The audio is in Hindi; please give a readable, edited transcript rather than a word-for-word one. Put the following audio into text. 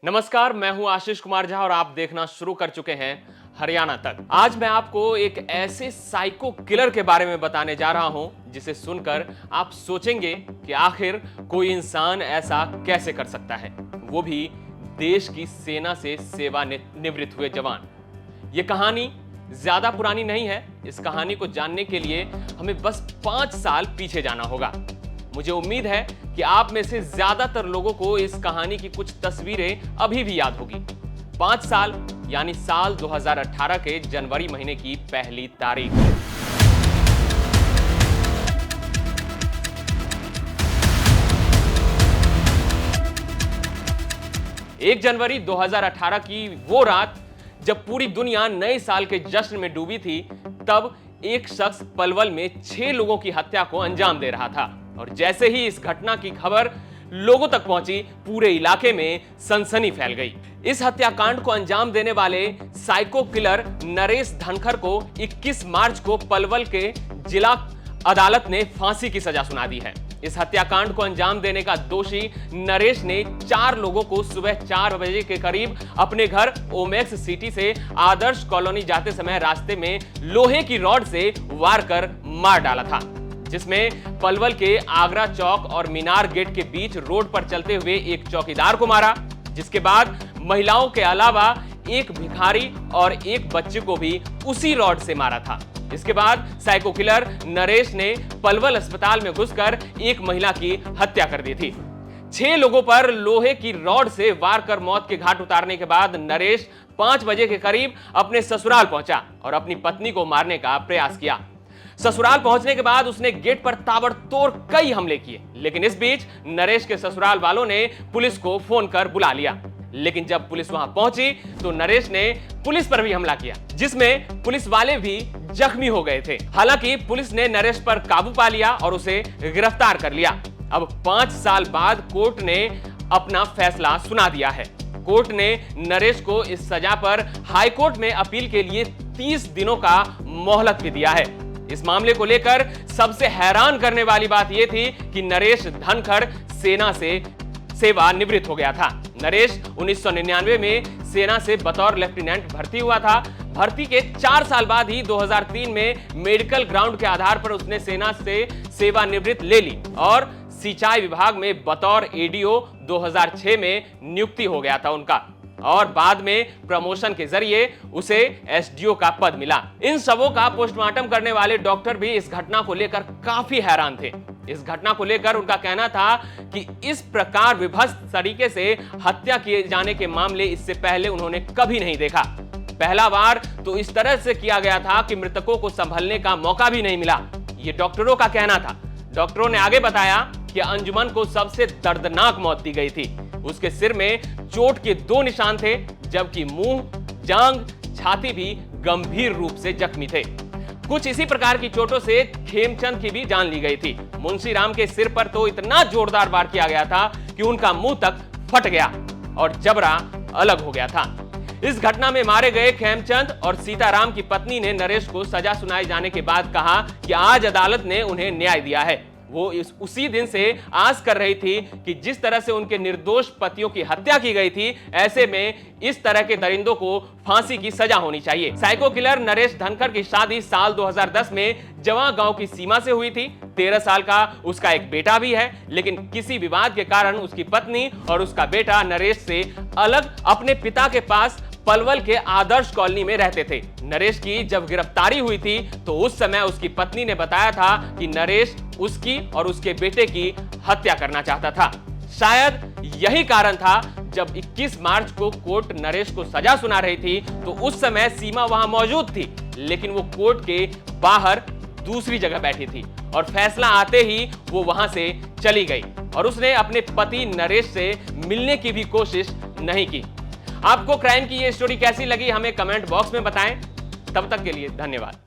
नमस्कार, मैं हूं आशीष कुमार झा और आप देखना शुरू कर चुके हैं हरियाणा तक। आज मैं आपको एक ऐसे साइको किलर के बारे में बताने जा रहा हूं जिसे सुनकर आप सोचेंगे कि आखिर कोई इंसान ऐसा कैसे कर सकता है, वो भी देश की सेना से सेवानिवृत्त हुए जवान। ये कहानी ज्यादा पुरानी नहीं है। इस कहानी को जानने के लिए हमें बस 5 साल पीछे जाना होगा। मुझे उम्मीद है कि आप में से ज्यादातर लोगों को इस कहानी की कुछ तस्वीरें अभी भी याद होगी। 5 साल यानी साल 2018 के जनवरी महीने की पहली तारीख। एक जनवरी 2018 की वो रात जब पूरी दुनिया नए साल के जश्न में डूबी थी, तब एक शख्स पलवल में 6 लोगों की हत्या को अंजाम दे रहा था। और जैसे ही इस घटना की खबर लोगों तक पहुंची, पूरे इलाके में सनसनी फैल गई। इस हत्याकांड को अंजाम देने वाले साइको किलर नरेश धनखड़ को 21 मार्च को पलवल के जिला अदालत ने फांसी की सजा सुना दी है। इस हत्याकांड को अंजाम देने का दोषी नरेश ने 4 लोगों को सुबह 4 बजे के करीब अपने घर ओमेक्स सिटी से आदर्श कॉलोनी जाते समय रास्ते में लोहे की रॉड से वार कर मार डाला था, जिसमें पलवल के आगरा चौक और मीनार गेट के बीच रोड पर चलते हुए एक चौकीदार को मारा, जिसके बाद महिलाओं के अलावा एक भिखारी और एक बच्चे को भी उसी रॉड से मारा था। इसके बाद साइको किलर नरेश ने पलवल अस्पताल में घुसकर एक महिला की हत्या कर दी थी। 6 लोगों पर लोहे की रॉड से वार कर मौत के घाट उतारने के बाद नरेश 5 बजे के करीब अपने ससुराल पहुंचा और अपनी पत्नी को मारने का प्रयास किया। ससुराल पहुंचने के बाद उसने गेट पर ताबड़तोड़ कई हमले किए, लेकिन इस बीच नरेश के ससुराल वालों ने पुलिस को फोन कर बुला लिया। लेकिन जब पुलिस वहां पहुंची तो नरेश ने पुलिस पर भी हमला किया, जिसमें पुलिस वाले भी जख्मी हो गए थे। हालांकि पुलिस ने नरेश पर काबू पा लिया और उसे गिरफ्तार कर लिया। अब 5 साल बाद कोर्ट ने अपना फैसला सुना दिया है। कोर्ट ने नरेश को इस सजा पर हाईकोर्ट में अपील के लिए 30 दिनों का मोहलत भी दिया है। इस मामले को लेकर सबसे हैरान करने वाली बात यह थी कि नरेश धनखड़ सेना से सेवानिवृत्त हो गया था। नरेश 1999 में सेना से बतौर लेफ्टिनेंट भर्ती हुआ था। भर्ती के 4 साल बाद ही 2003 में मेडिकल ग्राउंड के आधार पर उसने सेना से सेवानिवृत्ति ले ली और सिंचाई विभाग में बतौर एडीओ 2006 में नियुक्ति हो गया था उनका, और बाद में प्रमोशन के जरिए उसे एसडीओ का पद मिला। इन सबों का पोस्टमार्टम करने वाले डॉक्टर भी इस घटना को लेकर काफी हैरान थे। इस घटना को लेकर उनका कहना था कि इस प्रकार विभत्स तरीके से हत्या किए जाने के मामले इससे पहले उन्होंने कभी नहीं देखा। पहला बार तो इस तरह से किया गया था कि मृतकों को संभलने का मौका भी नहीं मिला, ये डॉक्टरों का कहना था। डॉक्टरों ने आगे बताया कि अंजुमन को सबसे दर्दनाक मौत दी गई थी। उसके सिर में चोट के 2 निशान थे, जबकि मुंह, जांघ, छाती भी गंभीर रूप से जख्मी थे। कुछ इसी प्रकार की चोटों से खेमचंद की भी जान ली गई थी। मुंशीराम के सिर पर तो इतना जोरदार वार किया गया था कि उनका मुंह तक फट गया और जबड़ा अलग हो गया था। इस घटना में मारे गए खेमचंद और सीताराम की पत्नी ने नरेश को सजा सुनाए जाने के बाद कहा कि आज अदालत ने उन्हें न्याय दिया है। वो उसी दिन से आस कर रही थी कि जिस तरह से उनके निर्दोष पतियों की हत्या की गई थी, ऐसे में इस तरह के दरिंदों को फांसी की सजा होनी चाहिए। साइको किलर नरेश धनखड़ की शादी साल 2010 में जवां गांव की सीमा से हुई थी। 13 साल का उसका एक बेटा भी है, लेकिन किसी विवाद के कारण उसकी पत्नी और उसका बेटा नरेश से अलग अपने पिता के पास पलवल के आदर्श कॉलोनी में रहते थे। नरेश की जब गिरफ्तारी हुई थी तो उस समय उसकी पत्नी ने बताया था कि नरेश उसकी और उसके बेटे की हत्या करना चाहता था। शायद यही कारण था जब 21 मार्च को कोर्ट नरेश को सजा सुना रही थी तो उस समय सीमा वहां मौजूद थी, लेकिन वो कोर्ट के बाहर दूसरी जगह बैठी थी और फैसला आते ही वो वहां से चली गई और उसने अपने पति नरेश से मिलने की भी कोशिश नहीं की। आपको क्राइम की ये स्टोरी कैसी लगी हमें कमेंट बॉक्स में बताएं। तब तक के लिए धन्यवाद।